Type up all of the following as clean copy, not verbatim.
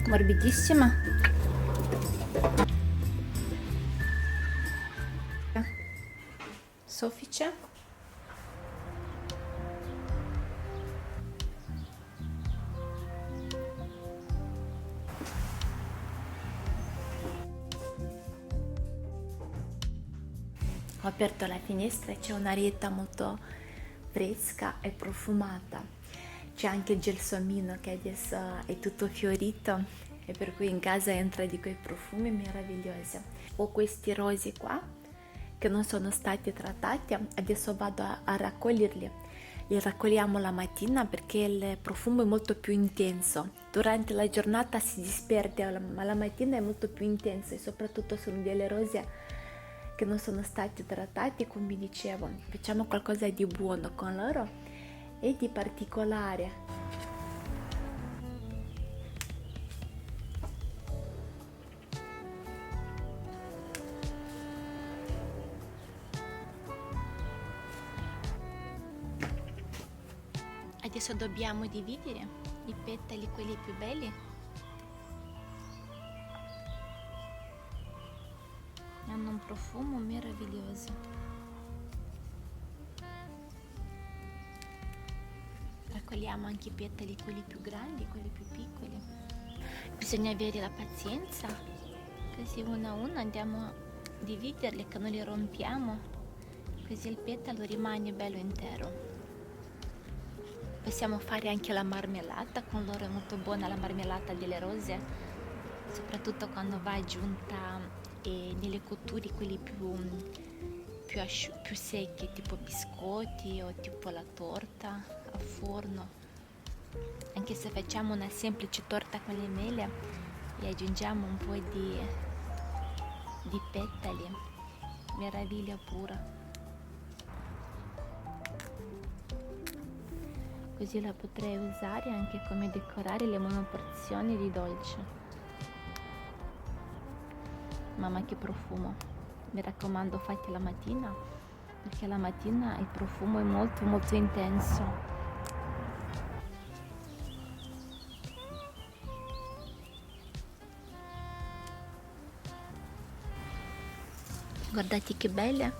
Morbidissima. Soffice. Ho aperto la finestra e c'è un'arietta molto fresca e profumata. C'è anche il gelsomino che adesso è tutto fiorito e per cui in casa entra di quei profumi meravigliosi. Ho questi rosi qua che non sono stati trattati, adesso vado a raccoglierli. Li raccogliamo la mattina perché il profumo è molto più intenso. Durante la giornata si disperde, ma la mattina è molto più intenso e soprattutto sono delle rose che non sono stati trattati, come dicevo. Facciamo qualcosa di buono con loro e di particolare. Adesso dobbiamo dividere i petali, quelli più belli. Hanno un profumo meraviglioso. Raccogliamo anche i petali, quelli più grandi, quelli più piccoli. Bisogna avere la pazienza, così uno a uno andiamo a dividerli, che non li rompiamo, così il petalo rimane bello intero. Possiamo fare anche la marmellata con loro, è molto buona la marmellata delle rose, soprattutto quando va aggiunta nelle cotture quelli più secchi, tipo biscotti o tipo la torta a forno. Anche se facciamo una semplice torta con le mele e aggiungiamo un po' di petali, meraviglia pura. Così la potrei usare anche come decorare le monoporzioni di dolce. Mamma che profumo! Mi raccomando, fate la mattina, perché la mattina il profumo è molto molto intenso. Guardate che belle!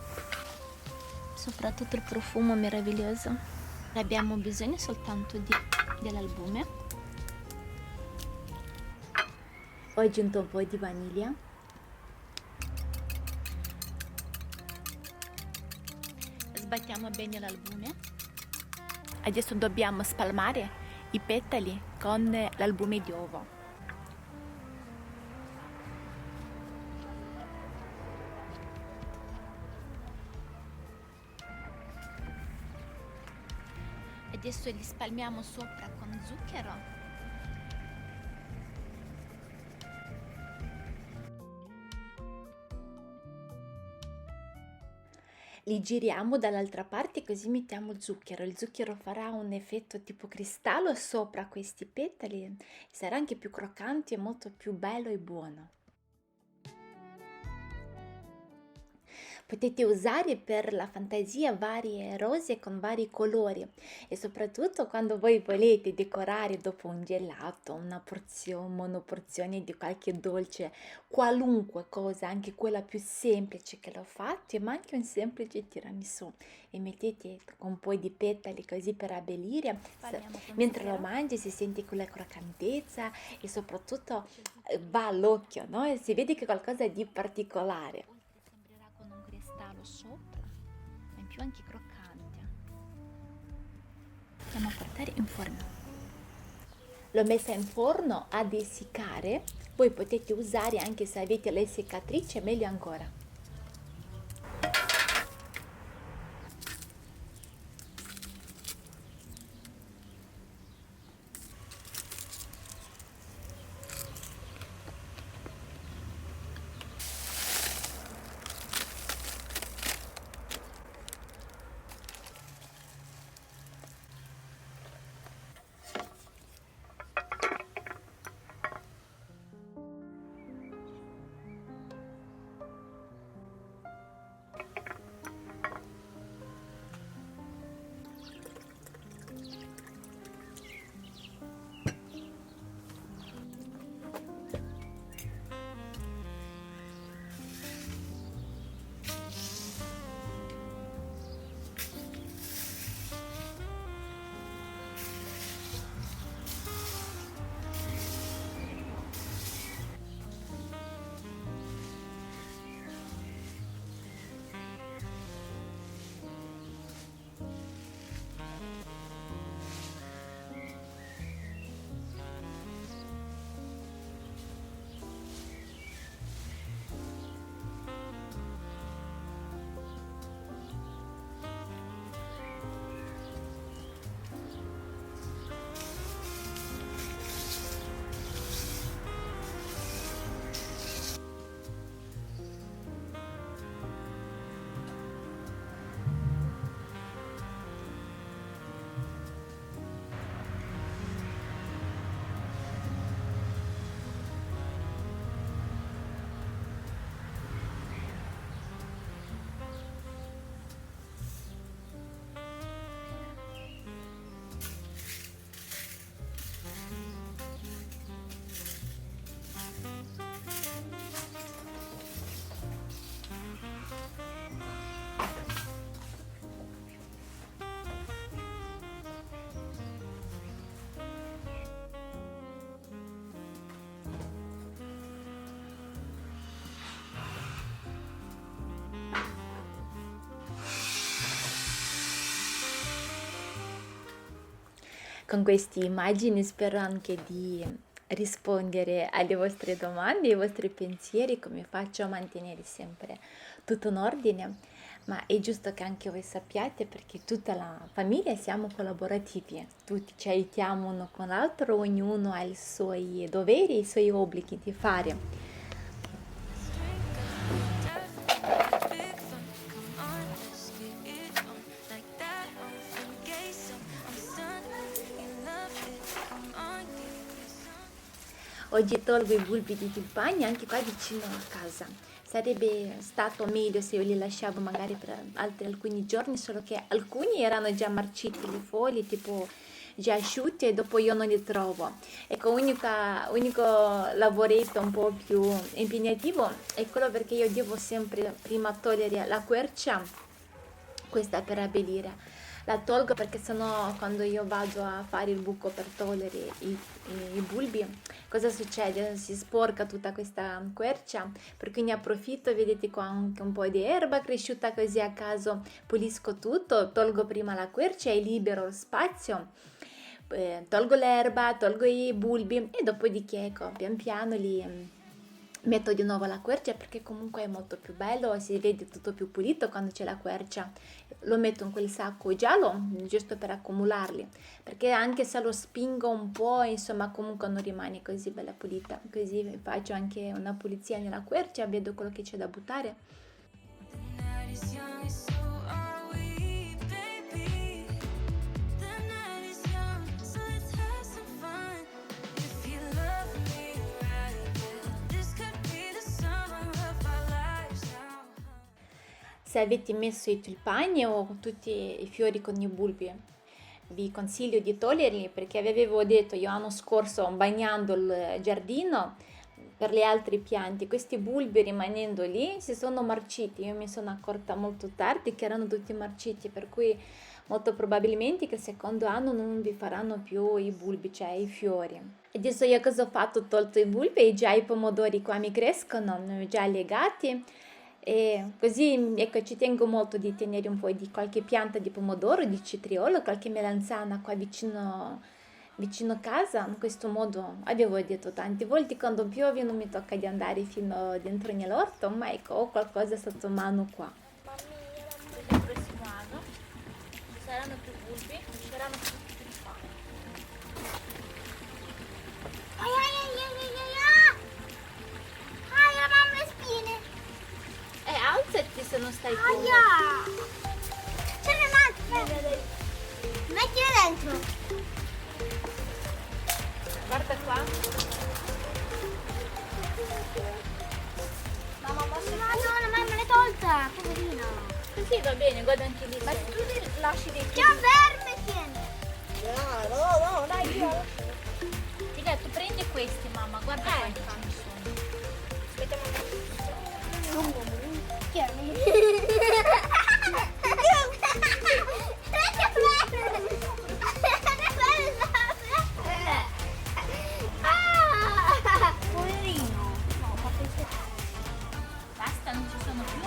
Soprattutto il profumo meraviglioso. Abbiamo bisogno soltanto dell'albume. Ho aggiunto un po' di vaniglia. Sbattiamo bene l'albume. Adesso dobbiamo spalmare i petali con l'albume di uovo. Adesso li spalmiamo sopra con zucchero. Li giriamo dall'altra parte così mettiamo zucchero. Il zucchero farà un effetto tipo cristallo sopra questi petali. Sarà anche più croccante e molto più bello e buono. Potete usare per la fantasia varie rose con vari colori e soprattutto quando voi volete decorare dopo un gelato, una porzione, monoporzione di qualche dolce, qualunque cosa, anche quella più semplice che l'ho fatto, ma anche un semplice tiramisù e mettete un po' di petali così per abbellire, mentre lo mangi si sente quella croccantezza e soprattutto va all'occhio, no? E si vede che è qualcosa di particolare. Sembrerà con un cristallo sopra, ma in più anche croccante. Andiamo a portare in forno. L'ho messa in forno ad essiccare, voi potete usare anche se avete l'essiccatrice, meglio ancora. Con queste immagini spero anche di rispondere alle vostre domande, ai vostri pensieri, come faccio a mantenere sempre tutto in ordine, ma è giusto che anche voi sappiate perché tutta la famiglia siamo collaborativi, tutti ci aiutiamo uno con l'altro, ognuno ha i suoi doveri, i suoi obblighi di fare. Oggi tolgo i bulbi di tulipani anche qua vicino a casa. Sarebbe stato meglio se io li lasciavo magari per altri alcuni giorni, solo che alcuni erano già marciti, le foglie, tipo già asciutti e dopo io non li trovo. Ecco, unico lavoretto un po' più impegnativo è quello perché io devo sempre prima togliere la quercia, questa per abbellire. La tolgo perché sennò quando io vado a fare il buco per togliere i bulbi, cosa succede? Si sporca tutta questa quercia, per cui ne approfitto, vedete qua anche un po' di erba cresciuta così a caso, pulisco tutto, tolgo prima la quercia e libero lo spazio, tolgo l'erba, tolgo i bulbi e dopodiché ecco, pian piano li metto di nuovo la quercia perché comunque è molto più bello, si vede tutto più pulito quando c'è la quercia. Lo metto in quel sacco giallo giusto per accumularli, perché anche se lo spingo un po', insomma, comunque non rimane così bella pulita. Così faccio anche una pulizia nella quercia, vedo quello che c'è da buttare. Se avete messo i tulipani o tutti i fiori con i bulbi, vi consiglio di toglierli perché vi avevo detto io l'anno scorso bagnando il giardino per le altre piante, questi bulbi rimanendo lì si sono marciti, io mi sono accorta molto tardi che erano tutti marciti, per cui molto probabilmente che il secondo anno non vi faranno più i bulbi, cioè i fiori. Adesso io cosa ho fatto? Ho tolto i bulbi e già i pomodori qua mi crescono, già legati. E così ecco, ci tengo molto di tenere un po' di qualche pianta di pomodoro, di cetriolo, qualche melanzana qua vicino a casa. In questo modo avevo detto tante volte quando piove non mi tocca di andare fino dentro nell'orto, ma ecco, ho qualcosa sotto mano qua. Per il prossimo anno ci saranno più bulbi, ci saranno più tulipani. Ai ai ai ai ai ai ai! Ai, la mamma le spine! Alzati se non stai comodo. Aia! Ce n'è un'altra! Mettila dentro! Guarda qua. Mamma, posso... No, no, la mamma l'hai tolta! Poverina! Sì, va bene, guarda anche lì. Ma tu lasci dei... Che verme tieni! No, dai, io... Dica, tu prendi questi, mamma, guarda quanti ci sono. Aspettiamo un attimo. Che è? Poverino. No, Basta, non ci sono più.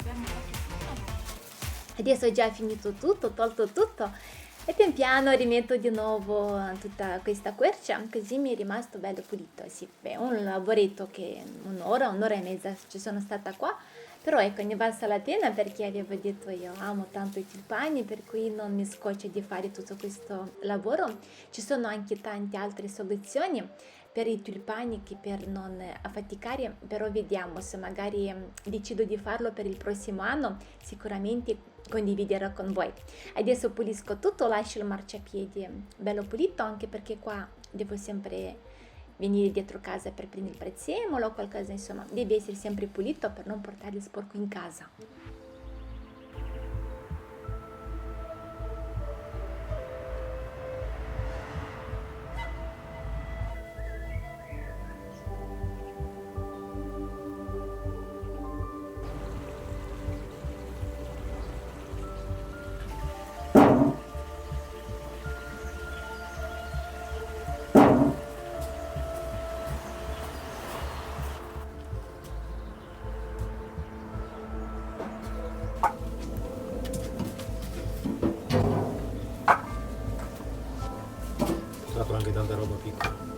Abbiamo fatto tutto. Adesso ho già finito tutto, ho tolto tutto e pian piano rimetto di nuovo tutta questa quercia, così mi è rimasto bello pulito. Sì, beh, un lavoretto che un'ora e mezza ci sono stata qua, però ecco, ne valsa la pena perché avevo detto io amo tanto i tulipani, per cui non mi scoccio di fare tutto questo lavoro. Ci sono anche tante altre soluzioni per i tulipani che per non affaticare, però vediamo se magari decido di farlo per il prossimo anno, sicuramente condividerò con voi. Adesso pulisco tutto, lascio il marciapiede bello pulito, anche perché qua devo sempre venire dietro casa per prendere il prezzemolo o qualcosa, insomma, deve essere sempre pulito per non portare il sporco in casa. Ho trovato anche tanta roba piccola.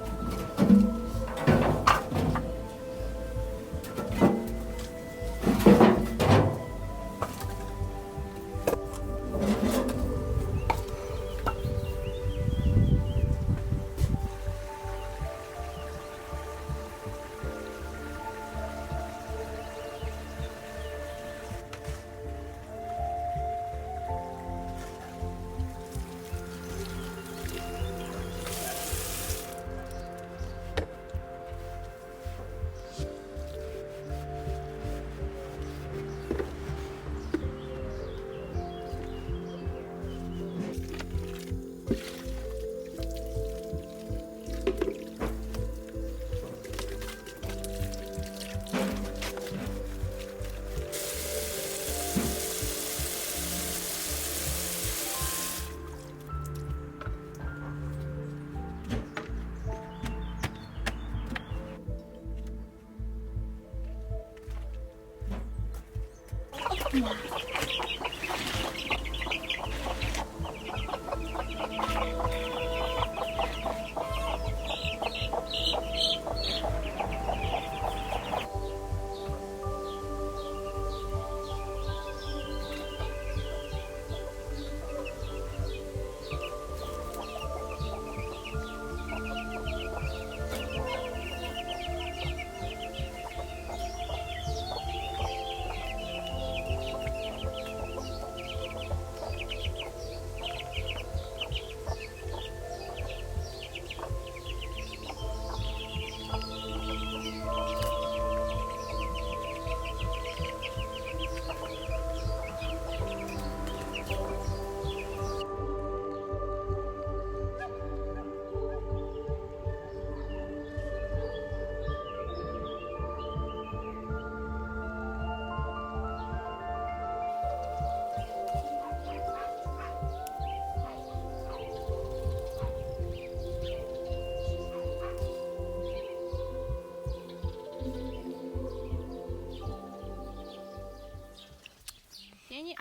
Tieni.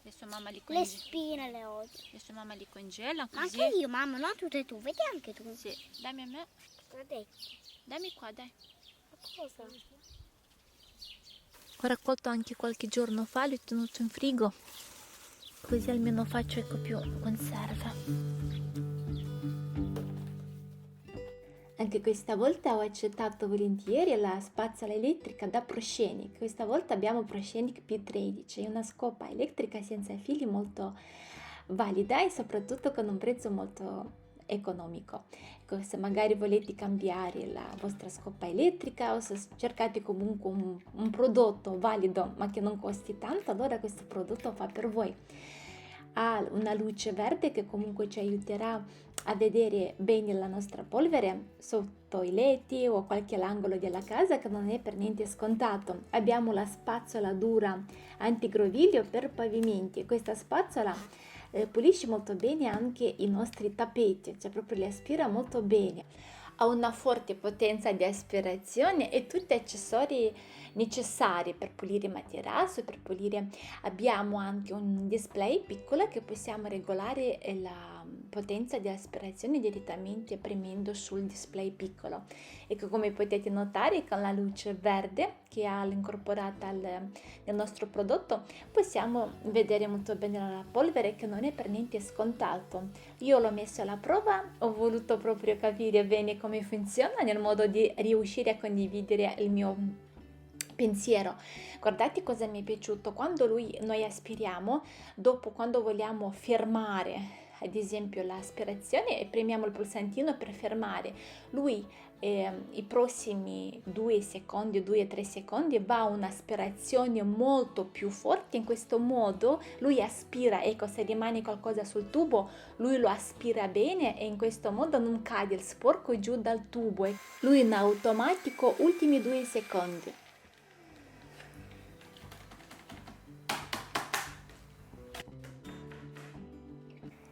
Adesso mamma li Le congela. spine le odio. Adesso mamma li congela Ma così. anche io, mamma, non tutte e tu, vedi anche tu. Sì, dammi a me. Guarda, Dammi qua, dai. cosa? Ho raccolto anche qualche giorno fa, li ho tenuto in frigo, così almeno faccio ecco più conserve. Anche questa volta ho accettato volentieri la spazzola elettrica da Proscenic. Questa volta abbiamo Proscenic P13, una scopa elettrica senza fili molto valida e soprattutto con un prezzo molto economico. Ecco, se magari volete cambiare la vostra scopa elettrica o se cercate comunque un prodotto valido ma che non costi tanto, allora questo prodotto fa per voi. Ha una luce verde che comunque ci aiuterà a vedere bene la nostra polvere sotto i letti o qualche angolo della casa, che non è per niente scontato. Abbiamo la spazzola dura antigroviglio per pavimenti. Questa spazzola pulisce molto bene anche i nostri tappeti, cioè proprio li aspira molto bene. Ha una forte potenza di aspirazione e tutti gli accessori necessari per pulire il materasso, per pulire. Abbiamo anche un display piccolo che possiamo regolare la potenza di aspirazione direttamente premendo sul display piccolo. Ecco, come potete notare, con la luce verde che ha incorporata nel nostro prodotto possiamo vedere molto bene la polvere, che non è per niente scontato. Io l'ho messo alla prova, ho voluto proprio capire bene come funziona, nel modo di riuscire a condividere il mio pensiero. Guardate cosa mi è piaciuto: quando noi aspiriamo, dopo, quando vogliamo fermare ad esempio l'aspirazione e premiamo il pulsantino per fermare, lui i prossimi 2 secondi, 2-3 secondi va a un'aspirazione molto più forte. In questo modo lui aspira, ecco, se rimane qualcosa sul tubo lui lo aspira bene e in questo modo non cade il sporco giù dal tubo. Lui in automatico ultimi 2 secondi.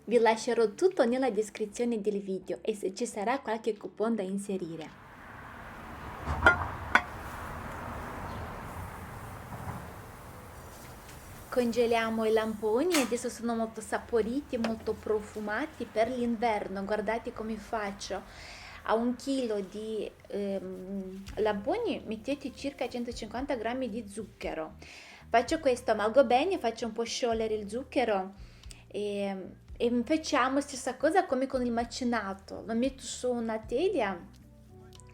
Vi lascerò tutto nella descrizione del video e se ci sarà qualche coupon da inserire. congeliamo i lamponi, adesso sono molto saporiti, molto profumati per l'inverno. Guardate come faccio. A 1 chilo di lamponi mettete circa 150 grammi di zucchero. Faccio questo, amalgo bene, faccio un po' sciogliere il zucchero e facciamo stessa cosa come con il macinato. Lo metto su una teglia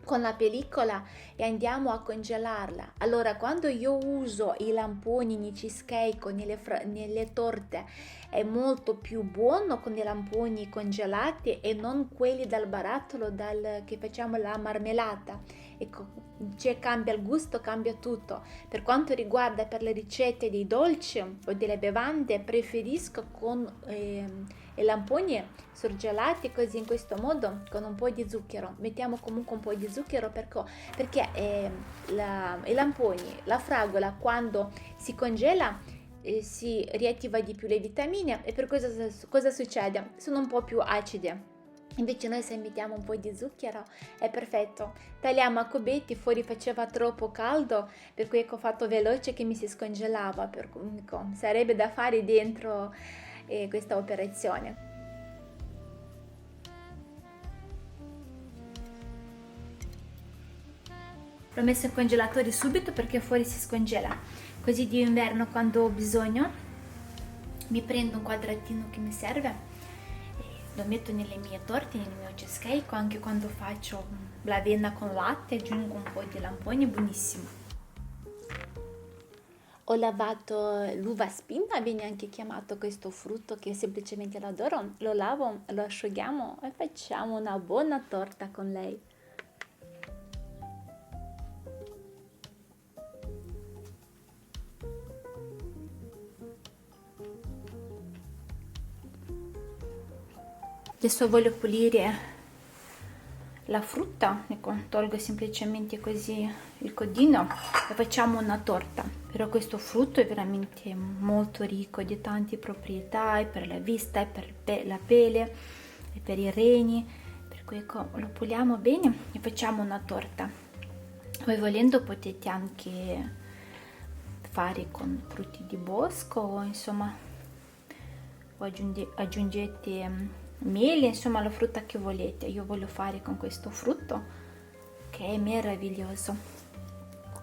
con la pellicola e andiamo a congelarla. Allora, quando io uso i lamponi nei cheesecake o nelle torte, è molto più buono con i lamponi congelati e non quelli dal barattolo che facciamo la marmellata. Ecco, cioè cambia il gusto, cambia tutto. Per quanto riguarda per le ricette dei dolci o delle bevande, preferisco con i lamponi surgelati così, in questo modo, con un po' di zucchero. Mettiamo comunque un po' di zucchero perché i lamponi, la fragola, quando si congela si riattiva di più le vitamine e per cosa succede? Sono un po' più acide. Invece noi se mettiamo un po' di zucchero è perfetto. Tagliamo a cubetti, fuori faceva troppo caldo, per cui ho fatto veloce che mi si scongelava, sarebbe da fare dentro questa operazione. L'ho messo in congelatore subito perché fuori si scongela, così di inverno quando ho bisogno mi prendo un quadratino che mi serve, lo metto nelle mie torte, nel mio cheesecake, anche quando faccio l'avena con latte aggiungo un po' di lamponi, buonissimo. Ho lavato l'uva spina, viene anche chiamato questo frutto che semplicemente l'adoro, lo lavo, lo asciughiamo e facciamo una buona torta con lei. Adesso voglio pulire la frutta, ecco, tolgo semplicemente così il codino e facciamo una torta. Però questo frutto è veramente molto ricco di tante proprietà, e per la vista, e per la pelle, e per i reni, per cui ecco, lo puliamo bene e facciamo una torta. Voi volendo potete anche fare con frutti di bosco o insomma aggiungete miele, insomma la frutta che volete. Io voglio fare con questo frutto che è meraviglioso.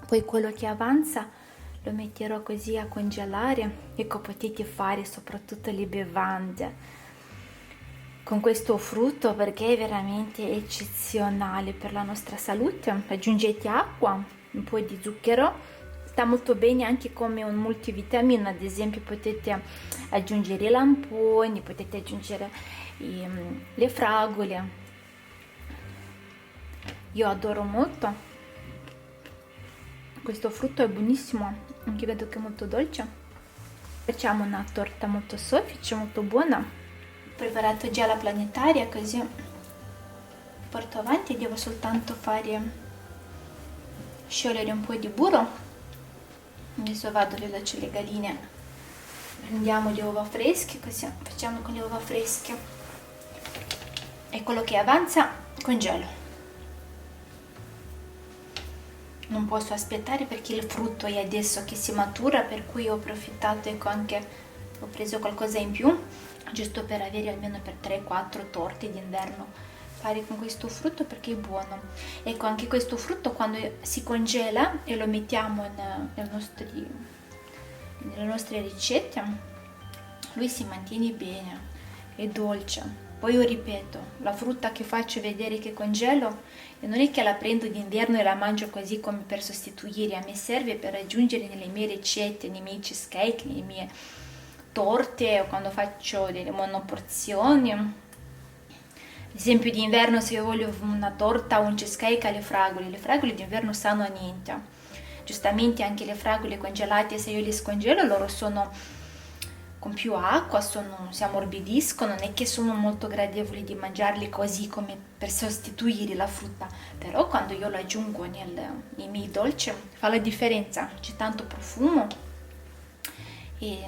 Poi quello che avanza lo metterò così a congelare. Ecco, potete fare soprattutto le bevande con questo frutto perché è veramente eccezionale per la nostra salute. Aggiungete acqua, un po' di zucchero, sta molto bene anche come un multivitamina. Ad esempio potete aggiungere i lamponi, potete aggiungere le fragole. Io adoro molto questo frutto, è buonissimo, anche vedo che è molto dolce. Facciamo una torta molto soffice, molto buona. Ho preparato già la planetaria, così porto avanti. Devo soltanto fare sciogliere un po' di burro. Adesso vado veloce le galline, prendiamo le uova fresche, così facciamo con le uova fresche e quello che avanza congelo. Non posso aspettare perché il frutto è adesso che si matura, per cui ho approfittato, ecco, anche ho preso qualcosa in più giusto per avere almeno per 3-4 torte d'inverno fare con questo frutto perché è buono. Ecco, anche questo frutto quando si congela e lo mettiamo nelle nostre ricette, lui si mantiene bene, è dolce. Poi io ripeto, la frutta che faccio vedere che congelo, e non è che la prendo d'inverno e la mangio così come per sostituire, a me serve per aggiungere nelle mie ricette, nei miei cheesecake, nelle mie torte o quando faccio delle monoporzioni. Ad esempio d'inverno se io voglio una torta o un cheesecake alle fragole d'inverno sanno a niente. Giustamente anche le fragole congelate, se io le scongelo, loro sono con più acqua, si ammorbidiscono, non è che sono molto gradevoli di mangiarli così come per sostituire la frutta, però quando io lo aggiungo nei miei dolci fa la differenza, c'è tanto profumo e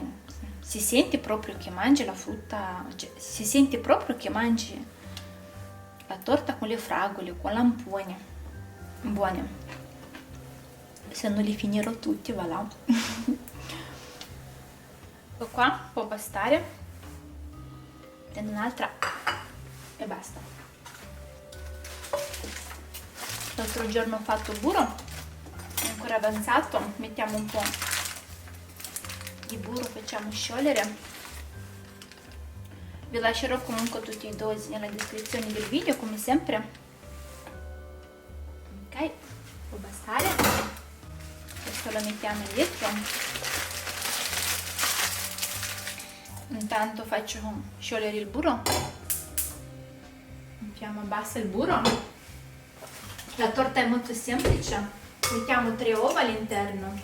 si sente proprio che mangi la frutta, cioè, si sente proprio che mangi la torta con le fragole o con lamponi, buone. Se non li finirò tutti, voilà. Ecco qua, può bastare. Prendo un'altra e basta. L'altro giorno ho fatto burro, è ancora avanzato, mettiamo un po' di burro, facciamo sciogliere. Vi lascerò comunque tutti i dosi nella descrizione del video, come sempre. Ok, può bastare. Questo lo mettiamo dietro. Intanto faccio sciogliere il burro. Mettiamo a bassa il burro. La torta è molto semplice. Mettiamo 3 uova all'interno.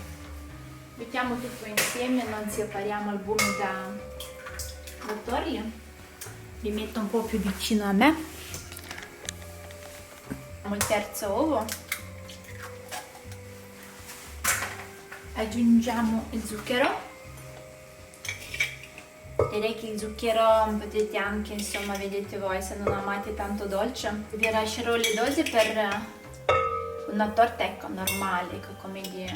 Mettiamo tutto insieme, non separiamo albumi da torli. Li metto un po' più vicino a me. Mettiamo il terzo uovo. Aggiungiamo il zucchero. Direi che il zucchero potete anche, insomma, vedete voi, se non amate tanto dolce. Vi lascerò le dosi per una torta, ecco, normale, ecco, come dire.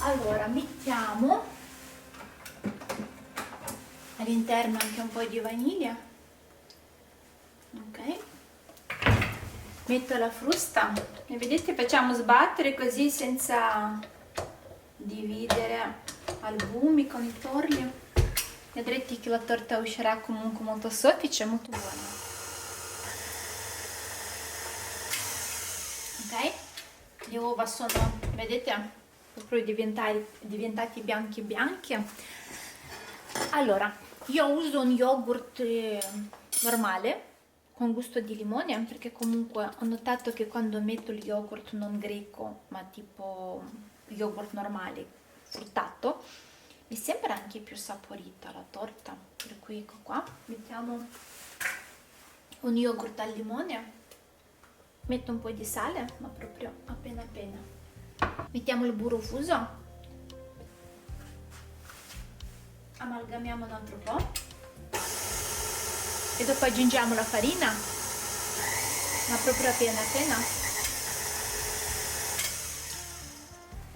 Allora, mettiamo all'interno anche un po' di vaniglia. Ok. Metto la frusta e vedete, facciamo sbattere così senza dividere albumi con i torli. Vedrete che la torta uscirà comunque molto soffice e molto buona. Ok, le uova sono, vedete, proprio diventati bianchi. Allora, io uso un yogurt normale con gusto di limone, perché comunque ho notato che quando metto il yogurt non greco ma tipo yogurt normale fruttato, mi sembra anche più saporita la torta. Per cui ecco qua, mettiamo un yogurt al limone, metto un po' di sale, ma proprio appena. Mettiamo il burro fuso, amalgamiamo un altro po' e dopo aggiungiamo la farina, ma proprio appena.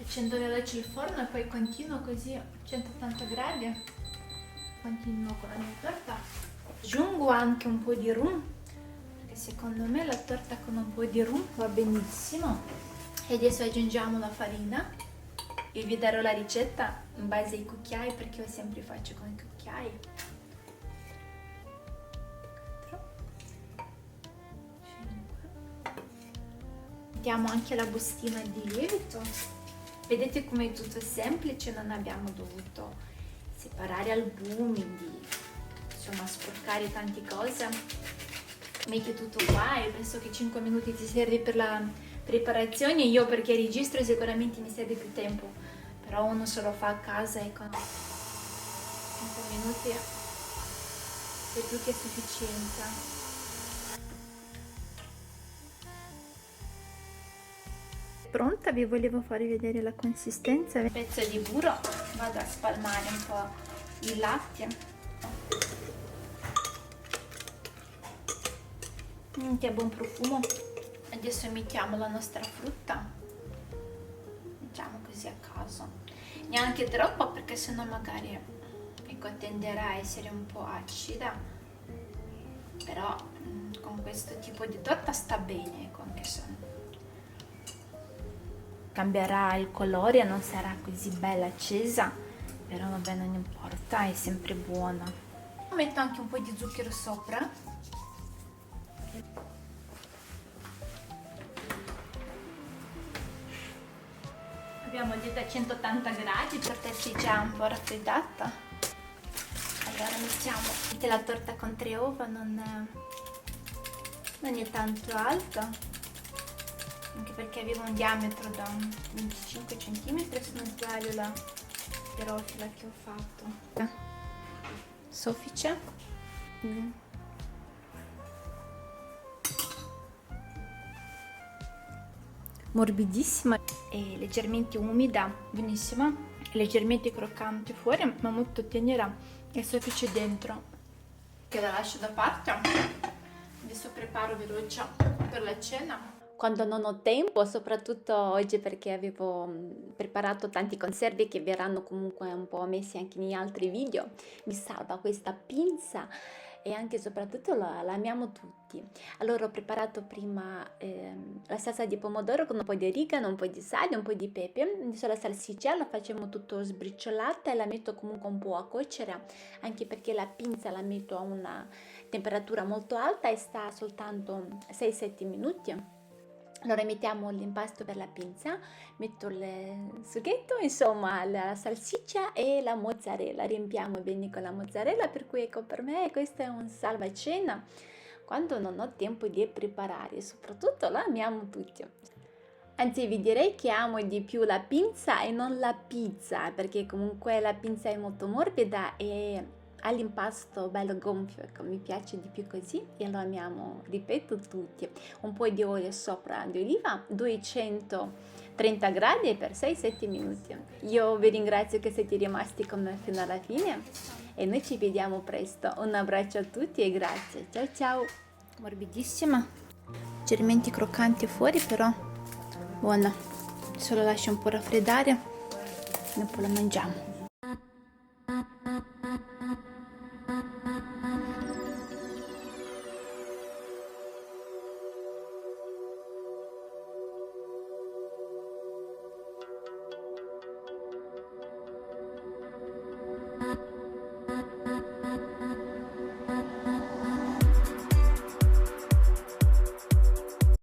Accendo veloce il forno e poi continuo così a 180 gradi. Continuo con la mia torta. Aggiungo anche un po' di rum, perché secondo me la torta con un po' di rum va benissimo. E adesso aggiungiamo la farina. Io vi darò la ricetta in base ai cucchiai, perché io sempre faccio con i cucchiai. 4, 5. Mettiamo anche la bustina di lievito. Vedete come è tutto semplice, non abbiamo dovuto separare albumi, insomma sporcare tante cose. Metti tutto qua e penso che 5 minuti ti serve per la preparazione. Io, perché registro, sicuramente mi serve più tempo, però uno se lo fa a casa e con 5 minuti è più che sufficiente. Pronta, vi volevo farvi vedere la consistenza. Un pezzo di burro, vado a spalmare un po' il latte. Che buon profumo. Adesso mettiamo la nostra frutta, mettiamo così a caso, neanche troppo, perché sennò magari, ecco, tenderà a essere un po' acida, però con questo tipo di torta sta bene, ecco, anche se cambierà il colore, non sarà così bella accesa, però vabbè, non importa, è sempre buona. Metto anche un po' di zucchero sopra. Abbiamo il a 180 gradi, la torta è già un po' raffreddata. Allora mettiamo la torta con 3 uova, non è tanto alta, anche perché aveva un diametro da 25 cm, se non sbaglio la rotella che ho fatto. Soffice. Morbidissima e leggermente umida, buonissima, leggermente croccante fuori ma molto tenera e soffice dentro, che la lascio da parte. Adesso preparo veloce per la cena. quando non ho tempo, soprattutto oggi perché avevo preparato tanti conservi che verranno comunque un po' messi anche in altri video, mi salva questa pinza e anche e soprattutto la amiamo tutti. Allora ho preparato prima la salsa di pomodoro con un po' di origano, un po' di sale, un po' di pepe. Adesso la salsiccia la facciamo tutto sbriciolata e la metto comunque un po' a cuocere, anche perché la pinza la metto a una temperatura molto alta e sta soltanto 6-7 minuti. Allora mettiamo l'impasto per la pinza, metto il sughetto, insomma la salsiccia e la mozzarella, riempiamo bene con la mozzarella, per cui ecco per me questo è un salvacena quando non ho tempo di preparare, soprattutto la amiamo tutti. Anzi vi direi che amo di più la pinza e non la pizza, perché comunque la pinza è molto morbida e all'impasto bello gonfio, ecco, mi piace di più così e lo amiamo, ripeto, tutti. Un po' di olio sopra di oliva, 230 gradi per 6-7 minuti. Io vi ringrazio che siete rimasti con me fino alla fine e noi ci vediamo presto. Un abbraccio a tutti e grazie. Ciao ciao! Morbidissima, leggermente croccanti fuori però buona. Adesso la lascio un po' raffreddare e poi la mangiamo.